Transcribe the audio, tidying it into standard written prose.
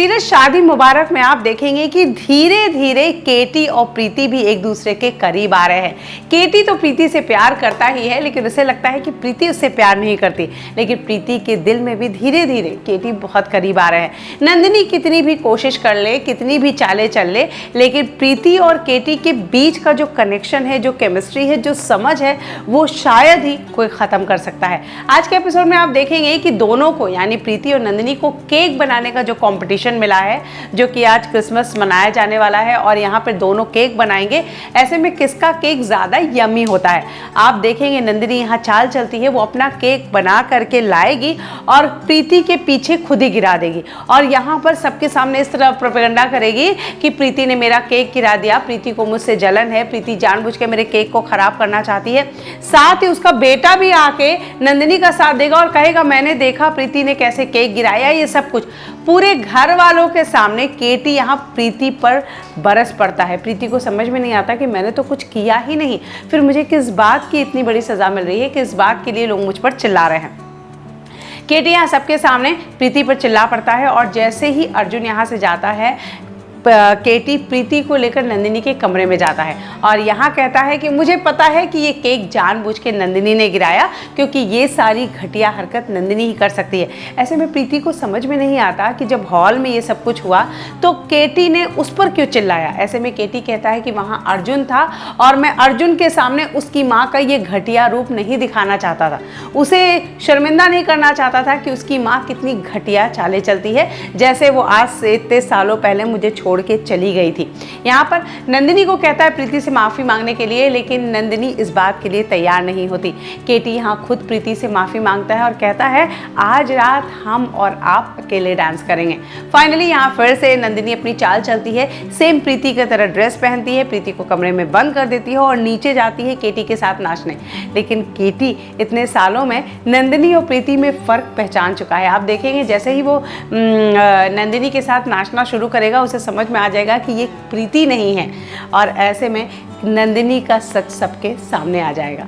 नीरज शादी मुबारक में आप देखेंगे कि धीरे धीरे केटी और प्रीति भी एक दूसरे के करीब आ रहे हैं। केटी तो प्रीति से प्यार करता ही है, लेकिन उसे लगता है कि प्रीति उससे प्यार नहीं करती। लेकिन प्रीति के दिल में भी धीरे धीरे केटी बहुत करीब आ रहे हैं। नंदिनी कितनी भी कोशिश कर ले, कितनी भी चालें चल ले, लेकिन प्रीति और केटी के बीच का जो कनेक्शन है, जो केमिस्ट्री है, जो समझ है, वो शायद ही कोई ख़त्म कर सकता है। आज के एपिसोड में आप देखेंगे कि दोनों को, यानी प्रीति और नंदिनी को, केक बनाने का जो कंपटीशन मिला है, जो कि आज क्रिसमस मनाया जाने वाला है और यहाँ पर दोनों केक बनाएंगे। ऐसे में किसका केक ज़्यादा यम्मी होता है आप देखेंगे। नंदिनी यहाँ चाल चलती है, वो अपना केक बना करके लाएगी और प्रीति के पीछे खुद ही गिरा देगी और यहाँ पर सबके सामने इस तरह प्रोपेगेंडा करेगी कि प्रीति ने मेरा केक गिरा दिया, प्रीति को मुझसे जलन है, प्रीति जानबूझ के मेरे केक को खराब करना चाहती है। साथ ही उसका बेटा भी आके नंदिनी का साथ देगा और कहेगा मैंने देखा प्रीति ने कैसे केक गिराया। ये सब कुछ पूरे घर वालों के सामने केटी यहाँ प्रीति पर बरस पड़ता है। प्रीति को समझ में नहीं आता कि मैंने तो कुछ किया ही नहीं, फिर मुझे किस बात की इतनी बड़ी सज़ा मिल रही है, किस बात के लिए लोग मुझ पर चिल्ला रहे हैं। केटी यहाँ सबके सामने प्रीति पर चिल्ला पड़ता है और जैसे ही अर्जुन यहाँ से जाता है, केटी प्रीति को लेकर नंदिनी के कमरे में जाता है और यहाँ कहता है कि मुझे पता है कि ये केक जानबूझ के नंदिनी ने गिराया, क्योंकि ये सारी घटिया हरकत नंदिनी ही कर सकती है। ऐसे में प्रीति को समझ में नहीं आता कि जब हॉल में ये सब कुछ हुआ तो केटी ने उस पर क्यों चिल्लाया। ऐसे में केटी कहता है कि वहाँ अर्जुन था और मैं अर्जुन के सामने उसकी माँ का ये घटिया रूप नहीं दिखाना चाहता था, उसे शर्मिंदा नहीं करना चाहता था कि उसकी माँ कितनी घटिया चालें चलती है, जैसे वो आज से इतने सालों पहले मुझे छोड़ के चली गई थी। यहाँ पर नंदिनी को कहता है प्रीति से माफ़ी मांगने के लिए, लेकिन नंदिनी इस बात के लिए तैयार नहीं होती। केटी यहाँ खुद प्रीति से माफ़ी मांगता है और कहता है आज रात हम और आप अकेले डांस करेंगे। फाइनली यहाँ फिर से नंदिनी अपनी चाल चलती है, सेम प्रीति की तरह ड्रेस पहनती है, प्रीति को कमरे में बंद कर देती है और नीचे जाती है केटी के साथ नाचने। लेकिन केटी इतने सालों में नंदिनी और प्रीति में फ़र्क पहचान चुका है। आप देखेंगे जैसे ही वो नंदिनी के साथ नाचना शुरू करेगा, उसे समझ में आ जाएगा कि ये प्रीति नहीं है और ऐसे में नंदिनी का सच सबके सामने आ जाएगा।